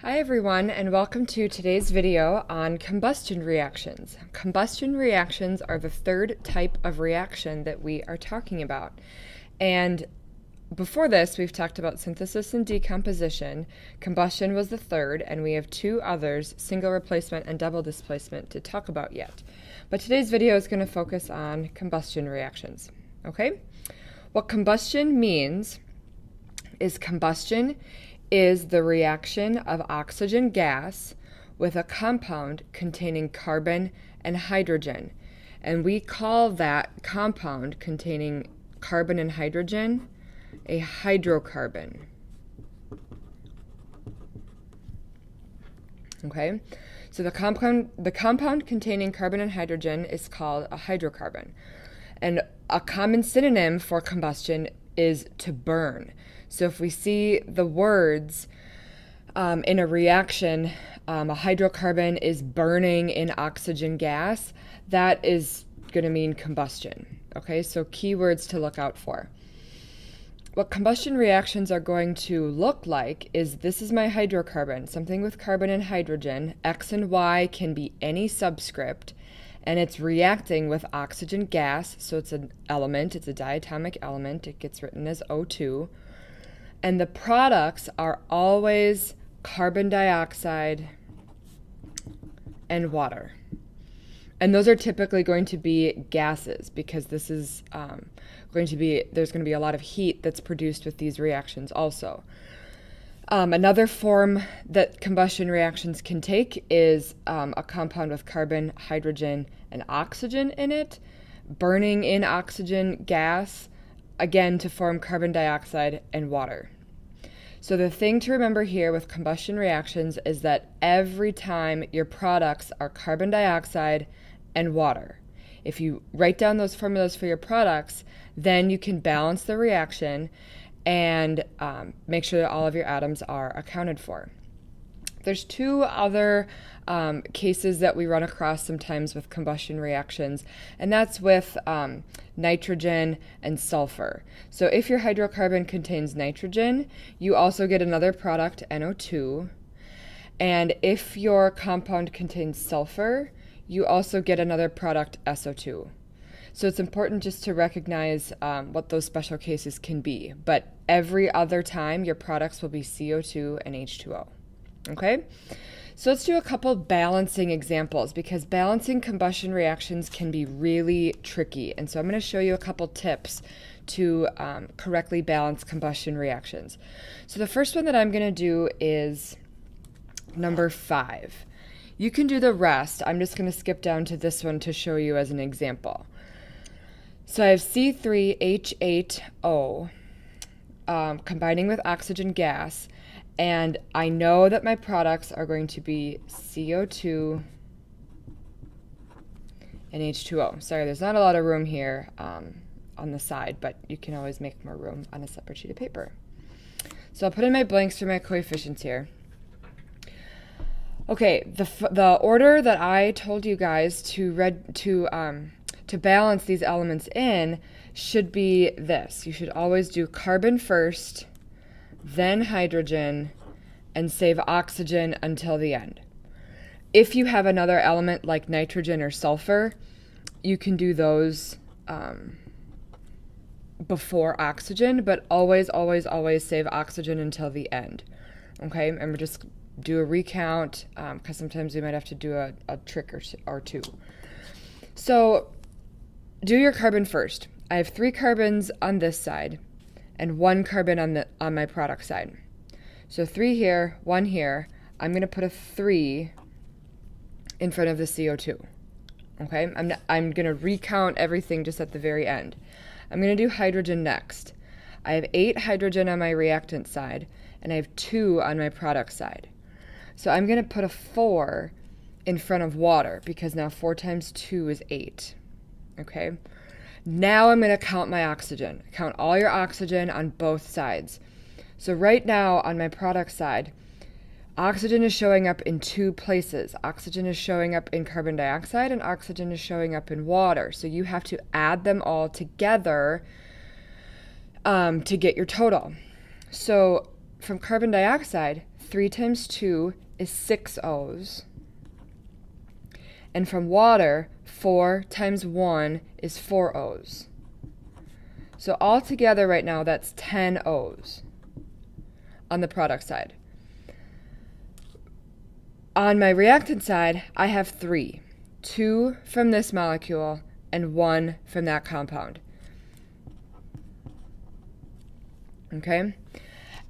Hi everyone, and welcome to today's video on combustion reactions. Combustion reactions are the third type of reaction that we are talking about. And before this, we've talked about synthesis and decomposition. Combustion was the third, and we have two others, single replacement and double displacement, to talk about yet. But today's video is going to focus on combustion reactions. Okay? What combustion means is combustion is the reaction of oxygen gas with a compound containing carbon and hydrogen. And we call that compound containing carbon and hydrogen a hydrocarbon. Okay? So the compound containing carbon and hydrogen is called a hydrocarbon. And a common synonym for combustion is to burn. So if we see the words in a reaction, a hydrocarbon is burning in oxygen gas, that is going to mean combustion. Okay, so keywords to look out for. What combustion reactions are going to look like is this is my hydrocarbon, something with carbon and hydrogen. X and Y can be any subscript, and it's reacting with oxygen gas, so it's an element, it's a diatomic element. It gets written as O2. And the products are always carbon dioxide and water. And those are typically going to be gases because this is there's going to be a lot of heat that's produced with these reactions also. Another form that combustion reactions can take is a compound with carbon, hydrogen, and oxygen in it, burning in oxygen gas, again to form carbon dioxide and water. So the thing to remember here with combustion reactions is that every time your products are carbon dioxide and water. If you write down those formulas for your products, then you can balance the reaction and make sure that all of your atoms are accounted for. There's two other cases that we run across sometimes with combustion reactions, and that's with nitrogen and sulfur. So if your hydrocarbon contains nitrogen, you also get another product, NO2. And if your compound contains sulfur, you also get another product, SO2. So it's important just to recognize what those special cases can be. But every other time, your products will be CO2 and H2O. Okay? So let's do a couple balancing examples because balancing combustion reactions can be really tricky. And so I'm going to show you a couple tips to correctly balance combustion reactions. So the first one that I'm going to do is number 5. You can do the rest. I'm just going to skip down to this one to show you as an example. So I have C3H8O combining with oxygen gas, and I know that my products are going to be CO2 and H2O. Sorry, there's not a lot of room here on the side, but you can always make more room on a separate sheet of paper. So I'll put in my blanks for my coefficients here. Okay, the order that I told you guys to balance these elements in should be this. You should always do carbon first, then hydrogen, and save oxygen until the end. If you have another element like nitrogen or sulfur, you can do those before oxygen, but always, always, always save oxygen until the end. Okay, and we're just do a recount because sometimes we might have to do a trick or two. So do your carbon first. I have 3 carbons on this side and 1 carbon on my product side. So 3 here, 1 here. I'm going to put a 3 in front of the CO2. Okay, I'm going to recount everything just at the very end. I'm going to do hydrogen next. I have 8 hydrogen on my reactant side and I have 2 on my product side. So I'm going to put a 4 in front of water because now 4 times 2 is 8. Okay? Now I'm going to count my oxygen. Count all your oxygen on both sides. So right now on my product side, oxygen is showing up in 2 places. Oxygen is showing up in carbon dioxide and oxygen is showing up in water. So you have to add them all together to get your total. So from carbon dioxide, 3 times 2 is 6 O's. And from water, 4 times 1 is 4 O's. So altogether right now, that's 10 O's on the product side. On my reactant side, I have 3. 2 from this molecule and 1 from that compound. Okay?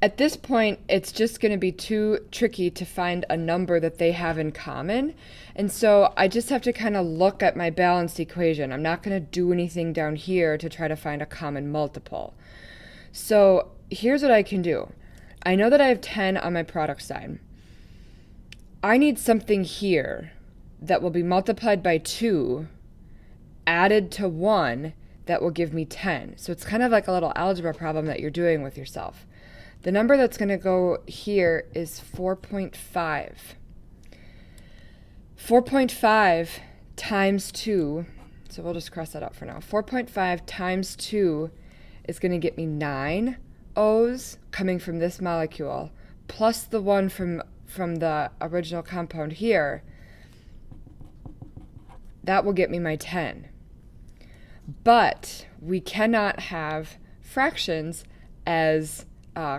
At this point, it's just going to be too tricky to find a number that they have in common. And so I just have to kind of look at my balanced equation. I'm not going to do anything down here to try to find a common multiple. So here's what I can do. I know that I have 10 on my product side. I need something here that will be multiplied by 2, added to 1, that will give me 10. So it's kind of like a little algebra problem that you're doing with yourself. The number that's going to go here is 4.5. 4.5 times 2, so we'll just cross that out for now. 4.5 times 2 is going to get me 9 O's coming from this molecule, plus the one from the original compound here. That will get me my 10. But we cannot have fractions as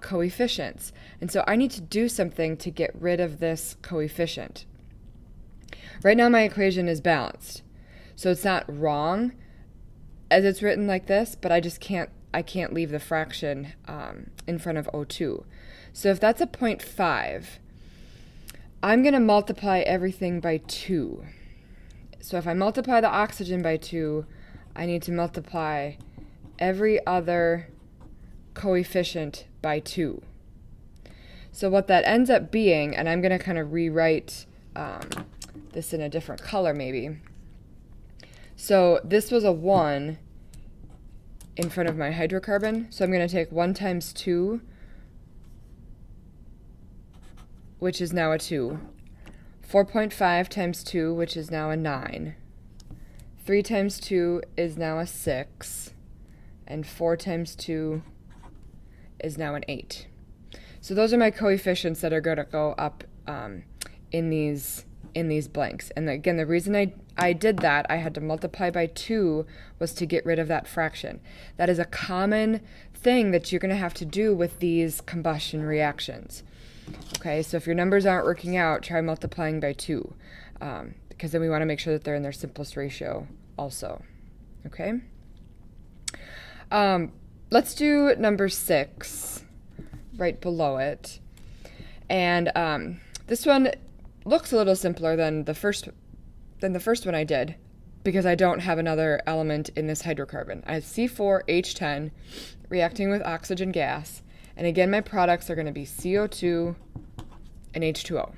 coefficients. And so I need to do something to get rid of this coefficient. Right now my equation is balanced. So it's not wrong as it's written like this, but I can't leave the fraction in front of O2. So if that's a 0.5, I'm going to multiply everything by 2. So if I multiply the oxygen by 2, I need to multiply every other coefficient by 2. So what that ends up being, and I'm going to kind of rewrite this in a different color maybe. So this was a 1 in front of my hydrocarbon. So I'm going to take 1 times 2, which is now a 2. 4.5 times 2, which is now a 9. 3 times 2 is now a 6. And 4 times 2 is now an 8. So those are my coefficients that are going to go up in these blanks. And again, the reason I did that, I had to multiply by 2, was to get rid of that fraction. That is a common thing that you're going to have to do with these combustion reactions. Okay, so if your numbers aren't working out, try multiplying by 2, because then we want to make sure that they're in their simplest ratio also. Okay? Let's do number 6 right below it. And this one looks a little simpler than the first one I did, because I don't have another element in this hydrocarbon. I have C4H10 reacting with oxygen gas. And again, my products are going to be CO2 and H2O.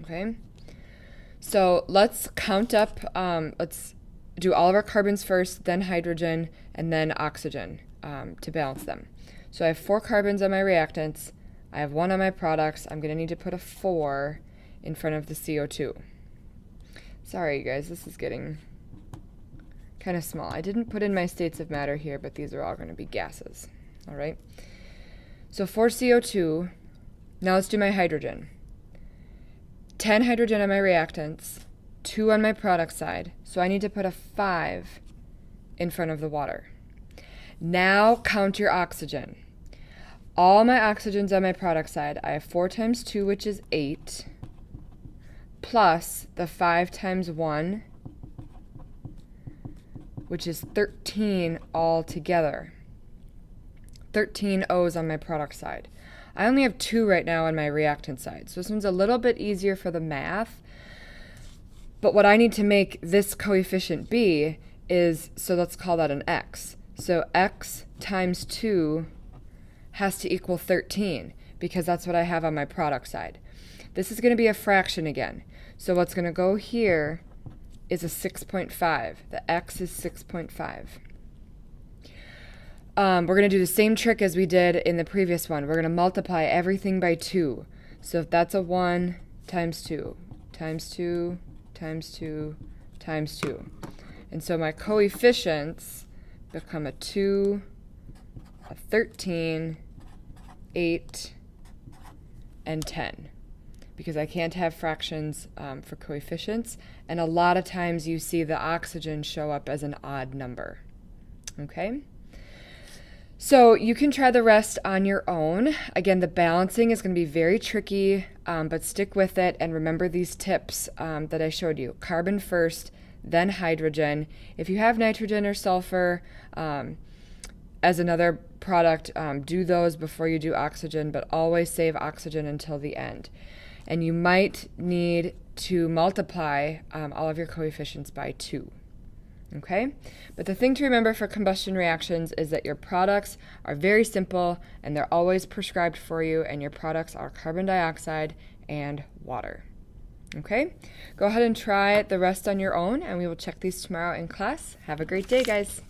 Okay? So let's count up, let's do all of our carbons first, then hydrogen, and then oxygen to balance them. So I have 4 carbons on my reactants. I have 1 on my products. I'm going to need to put a 4 in front of the CO2. Sorry, you guys, this is getting kind of small. I didn't put in my states of matter here, but these are all going to be gases. All right, so 4 CO2. Now let's do my hydrogen. 10 hydrogen on my reactants, 2 on my product side. So I need to put a 5 in front of the water. Now count your oxygen. All my oxygens on my product side, I have 4 times 2, which is 8, plus the 5 times 1, which is 13 all together. 13 O's on my product side. I only have 2 right now on my reactant side, so this one's a little bit easier for the math. But what I need to make this coefficient be is, so let's call that an x. So x times 2 has to equal 13, because that's what I have on my product side. This is going to be a fraction again. So what's going to go here is a 6.5. The x is 6.5. We're going to do the same trick as we did in the previous one. We're going to multiply everything by 2. So if that's a 1 times 2, times 2, times 2, times 2. And so my coefficients become a 2, a 13, 8, and 10, because I can't have fractions for coefficients, and a lot of times you see the oxygen show up as an odd number. Okay? So you can try the rest on your own. Again, the balancing is going to be very tricky, but stick with it and remember these tips that I showed you. Carbon first, then hydrogen. If you have nitrogen or sulfur as another product, do those before you do oxygen, but always save oxygen until the end. And you might need to multiply all of your coefficients by 2. Okay? But the thing to remember for combustion reactions is that your products are very simple and they're always prescribed for you, and your products are carbon dioxide and water. Okay? Go ahead and try the rest on your own, and we will check these tomorrow in class. Have a great day, guys.